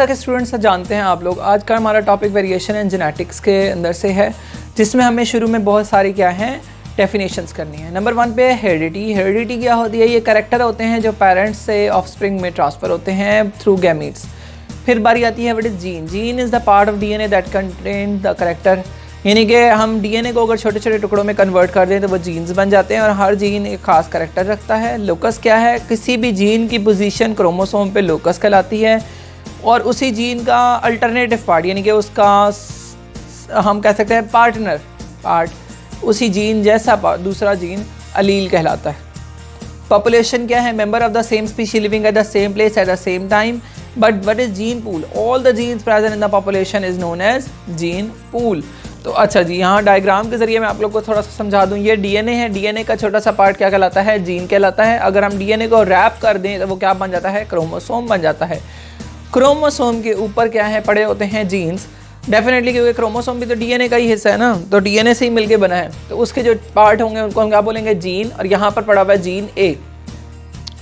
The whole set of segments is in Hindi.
जैसा कि स्टूडेंट्स जानते हैं आप लोग, आज का हमारा टॉपिक वेरिएशन एंड जेनेटिक्स के अंदर से है, जिसमें हमें शुरू में बहुत सारी क्या हैं डेफिनेशंस करनी है। नंबर 1 पे हेरिडिटी। हेरिडिटी क्या होती है? ये कैरेक्टर होते हैं जो पेरेंट्स से ऑफस्प्रिंग में ट्रांसफ़र होते हैं थ्रू गैमीट्स। फिर बारी आती है what is gene. Gene is the part of DNA that contain the character, यानी कि हम डीएनए को अगर छोटे छोटे टुकड़ों में कन्वर्ट कर दें तो वो जीन्स बन जाते हैं और हर जीन एक खास कैरेक्टर रखता है। लोकस क्या है? किसी भी जीन की पोजीशन क्रोमोसोम पे लोकस कहलाती है और उसी जीन का अल्टरनेटिव पार्ट, यानी कि उसका हम कह सकते हैं पार्टनर पार्ट, उसी जीन जैसा दूसरा जीन अलील कहलाता है। पॉपुलेशन क्या है? Member of the same species living at the same place at the same time. But what is gene pool? All the genes present in the population is known as gene pool. तो अच्छा जी, यहाँ डायग्राम के जरिए मैं आप लोग को थोड़ा सा समझा दूँ। ये डीएनए है, डीएनए का छोटा सा पार्ट क्या कहलाता है? जीन कहलाता है। अगर हम डीएनए को रैप कर दें तो वो क्या बन जाता है? क्रोमोसोम बन जाता है। क्रोमोसोम के ऊपर क्या है? पड़े होते हैं जीन्स। डेफिनेटली, क्योंकि क्रोमोसोम भी तो डीएनए का ही हिस्सा है ना, तो डीएनए से ही मिलके बना है, तो उसके जो पार्ट होंगे उनको हम क्या बोलेंगे? जीन। और यहाँ पर पड़ा हुआ है जीन ए।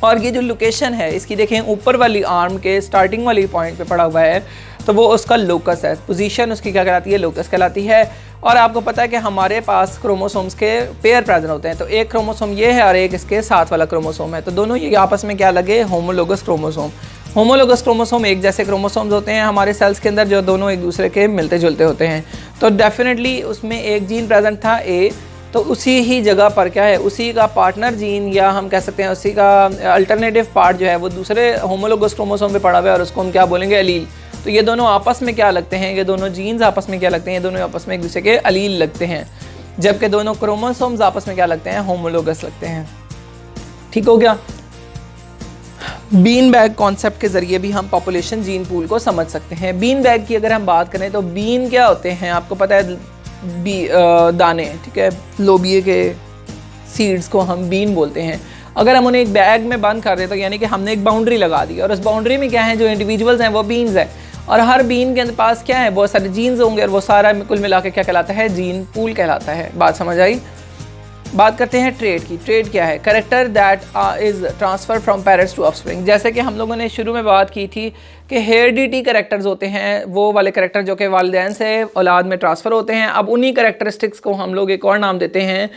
और ये जो लोकेशन है इसकी देखें, ऊपर वाली आर्म के स्टार्टिंग वाली पॉइंट पे पड़ा हुआ है, तो वो उसका लोकस है। पोजीशन उसकी क्या कहलाती है? लोकस कहलाती है। और आपको पता है कि हमारे पास क्रोमोसोम्स के पेयर प्रेजेंट होते हैं, तो एक क्रोमोसोम ये है और एक इसके साथ वाला क्रोमोसोम है, तो दोनों ये आपस में क्या लगे? Homologous chromosome. होमोलोगस क्रोमोसोम एक जैसे क्रोमोसोम्स होते हैं हमारे सेल्स के अंदर, जो दोनों एक दूसरे के मिलते जुलते होते हैं। तो डेफिनेटली उसमें एक जीन प्रेजेंट था ए, तो उसी ही जगह पर क्या है? उसी का पार्टनर जीन, या हम कह सकते हैं उसी का अल्टरनेटिव पार्ट जो है वो दूसरे होमोलोगस क्रोमोसोम पे पड़ा हुआ है और उसको हम क्या बोलेंगे? अलील। तो ये दोनों आपस में क्या लगते हैं? ये दोनों जीन्स आपस में क्या लगते हैं? ये दोनों आपस में एक दूसरे के अलील लगते हैं, जबकि दोनों क्रोमोसोम्स आपस में क्या लगते हैं? होमोलोगस लगते हैं। ठीक हो गया? बीन बैग कॉन्सेप्ट के जरिए भी हम पॉपुलेशन जीन पूल को समझ सकते हैं। बीन बैग की अगर हम बात करें तो बीन क्या होते हैं? आपको पता है दाने, ठीक है, लोबिये के सीड्स को हम बीन बोलते हैं। अगर हम उन्हें एक बैग में बंद कर दें तो यानी कि हमने एक बाउंड्री लगा दी और उस बाउंड्री में क्या है? जो इंडिविजुअल्स हैं वो बीन्स हैं, और हर बीन के पास क्या है? बहुत सारे जीन्स होंगे और वो सारा कुल मिला के क्या कहलाता है? जीन पूल कहलाता है। बात समझ आई? बात करते हैं ट्रेड की। ट्रेड क्या है? Character that is transfer from parents to offspring. जैसे कि हम लोगों ने शुरू में बात की थी कि हेरिडिटी कैरेक्टर्स होते हैं, वो वाले कैरेक्टर जो कि वालिदैन से औलाद में ट्रांसफ़र होते हैं। अब उन्हीं कैरेक्टरिस्टिक्स को हम लोग एक और नाम देते हैं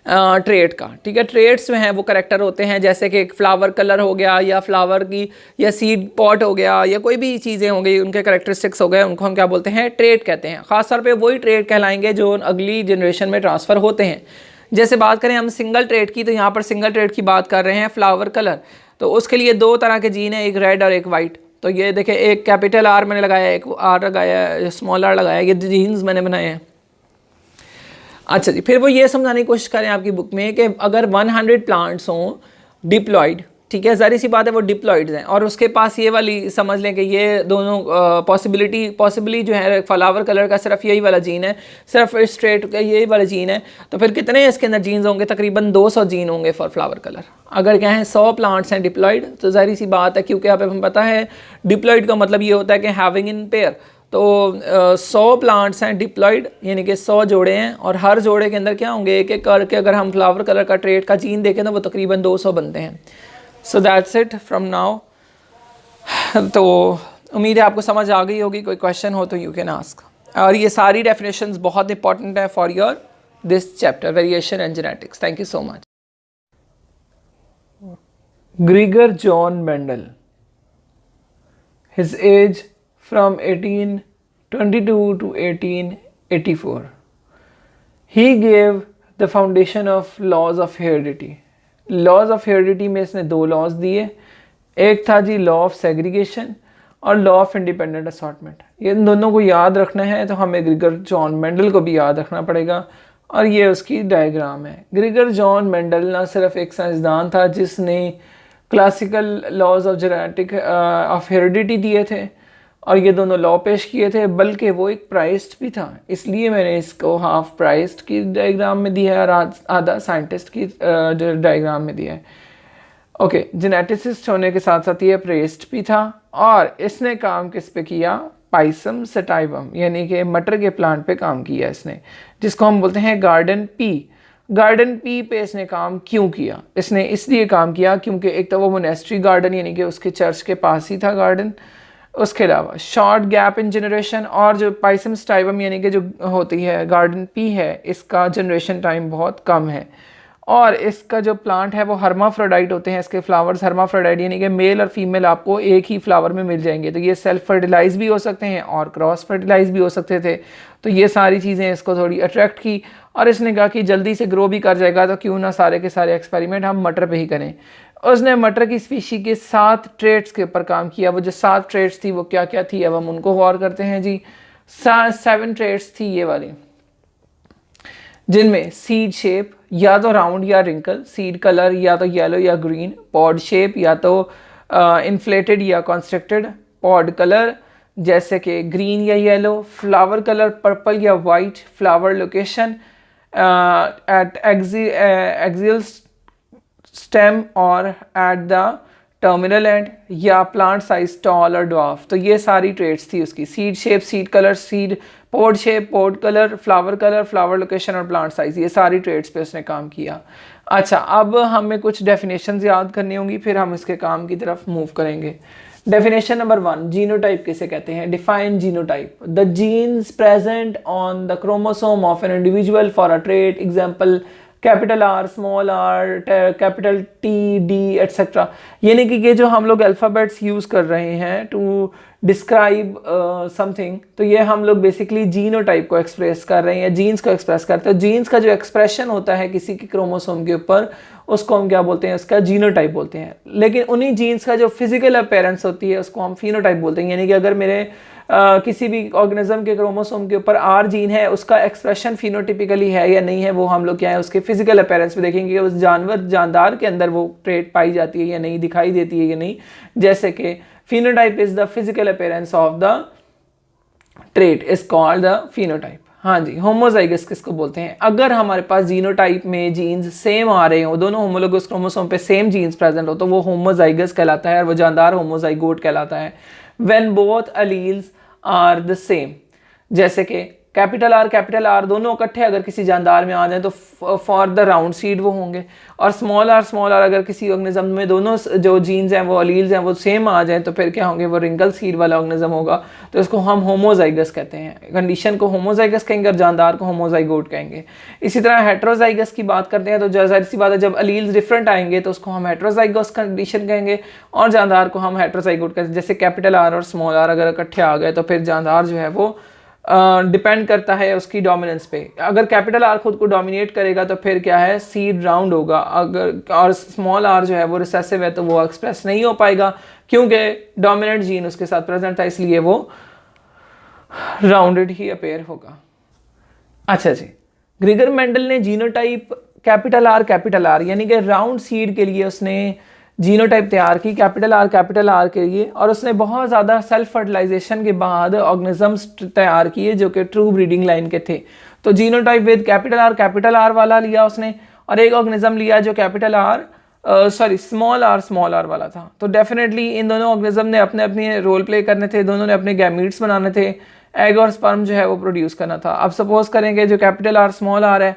ट्रेड का। ठीक है, ट्रेड्स में हैं वो कैरेक्टर होते हैं, जैसे कि एक फ्लावर कलर हो गया, या फ्लावर की या सीड पॉट हो गया, या कोई भी चीज़ें हो गई, उनके कैरेक्टरिस्टिक्स हो गए, उनको हम क्या बोलते हैं? ट्रेड कहते हैं। ख़ास तौर पे वही ट्रेड कहलाएंगे जो अगली जनरेशन में ट्रांसफ़र होते हैं। जैसे बात करें हम सिंगल ट्रेड की, तो यहाँ पर सिंगल ट्रेड की बात कर रहे हैं, फ्लावर कलर। तो उसके लिए 2 तरह के जीन है, एक रेड और एक वाइट। तो ये देखें, एक कैपिटल आर मैंने लगाया, एक आर लगाया, स्मॉल आर लगाया, ये जीन्स मैंने बनाए हैं। अच्छा जी, फिर वो ये समझाने की कोशिश करें आपकी बुक में कि अगर 100 प्लांट्स हों डिप्लॉयड, ठीक है, ज़ाहिर सी बात है वो डिप्लॉयड्स हैं, और उसके पास ये वाली समझ लें कि ये दोनों पॉसिबली जो है फ्लावर कलर का सिर्फ यही वाला जीन है, सिर्फ स्ट्रेट का यही वाला जीन है, तो फिर कितने इसके अंदर जीन्स होंगे? तकरीबन 200 जीन होंगे फॉर फ्लावर कलर। अगर क्या है 100 प्लांट्स हैं डिप्लॉयड, तो ज़ाहिर सी बात है, क्योंकि आप हमें पता है डिप्लॉयड का मतलब ये होता है कि हैविंग इन पेयर। तो 100 प्लांट्स हैं डिप्लॉयड, यानी कि 100 जोड़े हैं, और हर जोड़े के अंदर क्या होंगे? एक एक करके अगर हम फ्लावर कलर का ट्रेड का जीन देखें तो वो तकरीबन 200 बनते हैं। So that's it from now. तो उम्मीद है आपको समझ आ गई होगी। कोई क्वेश्चन हो तो यू कैन आस्क। और ये सारी डेफिनेशंस बहुत इंपॉर्टेंट है for your this chapter variation and genetics. Thank you so much. ग्रीगर John Mendel, his age from 1822 to 1884. He gave the foundation of laws of heredity. Laws of heredity में इसने 2 लॉज दिए। एक था जी लॉ ऑफ सेग्रीगेशन और लॉ ऑफ इंडिपेंडेंट असॉर्टमेंट। ये इन दोनों को याद रखना है तो हमें ग्रीगर जॉन मेंडल को भी याद रखना पड़ेगा, और ये उसकी डायग्राम है। ग्रीगर जॉन मेंडल ना सिर्फ एक साइंसदान था जिसने classical laws of genetic of heredity दिए थे और ये दोनों लॉ पेश किए थे, बल्कि वो एक प्राइस्ड भी था, इसलिए मैंने इसको हाफ प्राइस्ड की डायग्राम में दिया है और आधा साइंटिस्ट की डायग्राम में दिया है। ओके, जेनेटिसिस्ट होने के साथ साथ ये प्राइस्ड भी था, और इसने काम किस पे किया? पाइसम सटाइवम, यानी कि मटर के प्लांट पे काम किया इसने, जिसको हम बोलते हैं गार्डन पी। गार्डन पी पे इसने काम क्यों किया? इसने इसलिए काम किया क्योंकि एक तो वो मोनेस्ट्री गार्डन, यानी कि उसके चर्च के पास ही था गार्डन, उसके अलावा शॉर्ट गैप इन जनरेशन, और जो पाइसम स्टाइबम यानी कि जो होती है गार्डन पी है, इसका जनरेशन टाइम बहुत कम है। और इसका जो प्लांट है वो हर्माफ्रोडाइट होते हैं, इसके फ्लावर्स हर्माफ्रोडाइट यानी कि मेल और फीमेल आपको एक ही फ्लावर में मिल जाएंगे। तो ये सेल्फ फर्टिलाइज भी हो सकते हैं और क्रॉस फर्टिलाइज भी हो सकते थे। तो ये सारी चीज़ें इसको थोड़ी अट्रैक्ट की, और इसने कहा कि जल्दी से ग्रो भी कर जाएगा तो क्यों ना सारे के सारे एक्सपेरिमेंट हम मटर पे ही करें। उसने मटर की स्पीशी के 7 ट्रेट्स के ऊपर काम किया। वो जो 7 ट्रेट्स थी वो क्या क्या थी, अब हम उनको गौर करते हैं जी। 7 ट्रेट्स थी ये वाली, जिनमें सीड शेप या तो राउंड या रिंकल, सीड कलर या तो येलो या ग्रीन, पॉड शेप या तो इन्फ्लेटेड या कॉन्स्ट्रक्टेड, पॉड कलर जैसे कि ग्रीन या येलो, फ्लावर कलर पर्पल या white, flower location eight axial stem और एट द टर्मिनल एंड, या प्लांट साइज टॉल और ड्वार्फ। तो ये सारी ट्रेट्स थी उसकी, seed shape, seed colour, seed pod shape, pod colour, flower location और प्लांट साइज, ये सारी ट्रेट्स पे उसने काम किया। अच्छा, अब हमें कुछ डेफिनेशंस याद करनी होंगी, फिर हम इसके काम की तरफ मूव करेंगे। डेफिनेशन नंबर 1, जीनोटाइप किसे कहते हैं? Define genotype, the genes present on the chromosome of an individual for a trait, example capital R, small R, capital T, D etcetera. यानी कि ये जो हम लोग अल्फ़ाबेट्स यूज़ कर रहे हैं टू डिस्क्राइब समथिंग, तो ये हम लोग बेसिकली जीनोटाइप को एक्सप्रेस कर रहे हैं या जीन्स को एक्सप्रेस करते हैं। जीन्स का जो एक्सप्रेशन होता है किसी के क्रोमोसोम के ऊपर, उसको हम क्या बोलते हैं? उसका जीनोटाइप बोलते हैं। लेकिन उन्हीं जीन्स का जो फिजिकल अपीयरेंस होती है उसको हम फिनोटाइप बोलते हैं। यानी कि अगर मेरे किसी भी ऑर्गेनिज्म के क्रोमोसोम के ऊपर आर जीन है, उसका एक्सप्रेशन फिनोटिपिकली है या नहीं है, वो हम लोग क्या है उसके फिजिकल अपीयरेंस में देखेंगे कि उस जानदार के अंदर वो ट्रेट पाई जाती है या नहीं, दिखाई देती है या नहीं। जैसे कि phenotype is the physical appearance of the trait is called the phenotype. हाँ जी, होमोजाइगस किसको बोलते हैं? अगर हमारे पास जीनोटाइप में जीन्स सेम आ रहे हो, दोनों होमोलोगस क्रोमोसोम पे सेम जीन्स प्रेजेंट हो, तो वो होमोजाइगस कहलाता है और वो जानदार होमोजाइगोट कहलाता है। When both alleles are the same, जैसे कि कैपिटल आर दोनों इकट्ठे अगर किसी जानदार में आ जाए तो फॉर द राउंड सीड वो होंगे, और स्मॉल आर अगर किसी ऑर्गेनिज्म में दोनों जो जीन्स हैं वो अलील्स हैं वो सेम आ जाएं तो फिर क्या होंगे? वो रिंकल सीड वाला ऑर्गेनिज्म होगा। तो इसको हम होमोजाइगस कहते हैं। कंडीशन को होमोजाइगस कहेंगे और जानदार को होमोजाइगोट कहेंगे। इसी तरह हेट्रोजाइगस की बात करते हैं तो जाहिर सी बात है जब अलील्स डिफरेंट आएंगे तो उसको हम हेट्रोजाइगस कंडीशन कहेंगे और जानदार को हम हेट्रोजाइगोट कहेंगे। जैसे कैपिटल आर और स्मॉल आर अगर इकट्ठे आ गए तो फिर जानदार जो है वो डिपेंड करता है उसकी डोमिनेंस पे। अगर कैपिटल आर खुद को डोमिनेट करेगा तो फिर क्या है? सीड राउंड होगा। अगर और स्मॉल आर जो है वो रिसेसिव है तो वो एक्सप्रेस नहीं हो पाएगा क्योंकि डोमिनेंट जीन उसके साथ प्रेजेंट था, इसलिए वो राउंडेड ही अपीयर होगा। अच्छा जी, ग्रेगर मेंडल ने जीनोटाइप कैपिटल आर यानी कि राउंड सीड के लिए उसने जीनोटाइप तैयार की कैपिटल आर के लिए, और उसने बहुत ज़्यादा सेल्फ फर्टिलाइजेशन के बाद ऑर्गेनिजम्स तैयार किए जो कि ट्रू ब्रीडिंग लाइन के थे। तो जीनोटाइप विद कैपिटल आर वाला लिया उसने, और एक ऑर्गेनिज्म लिया जो स्मॉल आर वाला था। तो डेफिनेटली इन दोनों ऑर्गेनिज्म ने अपने अपने रोल प्ले करने थे, दोनों ने अपने गैमीट्स बनाने थे, एग और स्पर्म जो है वो प्रोड्यूस करना था। अब सपोज करेंगे जो कैपिटल आर स्मॉल आर है,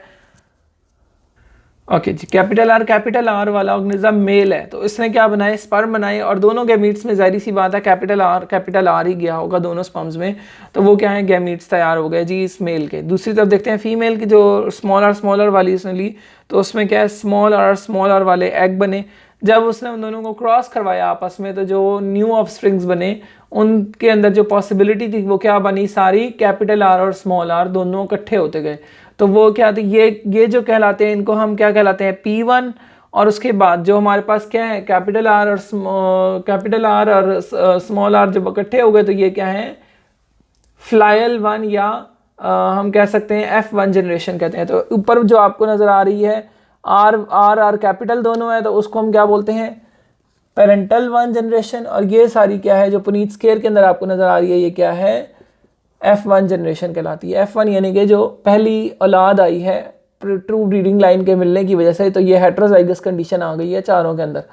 ओके जी, कैपिटल आर वाला ऑर्गेनिज्म मेल है तो इसने क्या बनाए? स्पर्म बनाए, और दोनों गैमीट्स में जाहिर सी बात है कैपिटल आर ही गया होगा दोनों स्पर्म्स में, तो वो क्या है? गैमीट्स तैयार हो गए जी इस मेल के। दूसरी तरफ देखते हैं फीमेल की, जो स्मॉल आर वाली उसने ली तो उसमें क्या है? स्मॉल आर वाले एग बने। जब उसने उन दोनों को क्रॉस करवाया आपस में तो जो न्यू ऑफस्प्रिंग्स बने उनके अंदर जो पॉसिबिलिटी थी वो क्या बनी? सारी कैपिटल आर और स्मॉल आर दोनों इकट्ठे होते गए। तो वो क्या थे? ये जो कहलाते हैं इनको हम क्या कहलाते हैं? P1। और उसके बाद जो हमारे पास क्या है? कैपिटल आर और स्मॉल आर जब इकट्ठे हो गए तो ये क्या है? फ्लायल 1 या हम कह सकते हैं F1 जनरेशन कहते हैं। तो ऊपर जो आपको नज़र आ रही है आर कैपिटल दोनों है तो उसको हम क्या बोलते हैं? Parental 1 generation. और ये सारी क्या है जो पुनीत स्केयर के अंदर आपको नज़र आ रही है ये क्या है? F1 जनरेशन कहलाती है। F1 यानी कि जो पहली औलाद आई है ट्रू ब्रीडिंग लाइन के मिलने की वजह से, तो ये हेट्रोजाइगस कंडीशन आ गई है चारों के अंदर।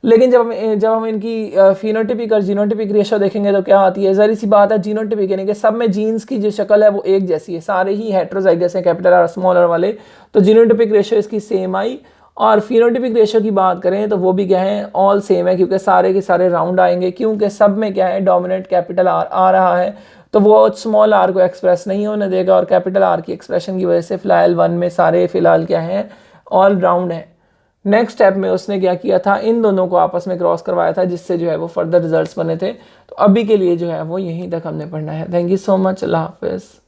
लेकिन जब हम इनकी फिनोटिपिक और जीनोटिपिक रेशो देखेंगे तो क्या आती है? ज़ाहिर सी बात है जीनोटिपिक यानी कि सब में जीन्स की जो शक्ल है वो एक जैसी है, सारे ही हेट्रोजाइगस हैं कैपिटल आर स्मॉल आर वाले, तो जीनोटिपिक रेशो इसकी सेम आई। और फिनोटिपिक रेशो की बात करें तो वो भी क्या है, ऑल सेम है, क्योंकि सारे के सारे राउंड आएंगे, क्योंकि सब में क्या है, डोमिनेंट कैपिटल आर आ रहा है, तो वो स्मॉल आर को एक्सप्रेस नहीं होने देगा, और कैपिटल आर की एक्सप्रेशन की वजह से फिलहाल 1 में सारे फिलहाल क्या है, ऑल राउंड है। नेक्स्ट स्टेप में उसने क्या किया था, इन दोनों को आपस में क्रॉस करवाया था, जिससे जो है वो फर्दर रिजल्ट्स बने थे। तो अभी के लिए जो है वो यहीं तक हमने पढ़ना है। थैंक यू सो मच, अल्लाह हाफिज़।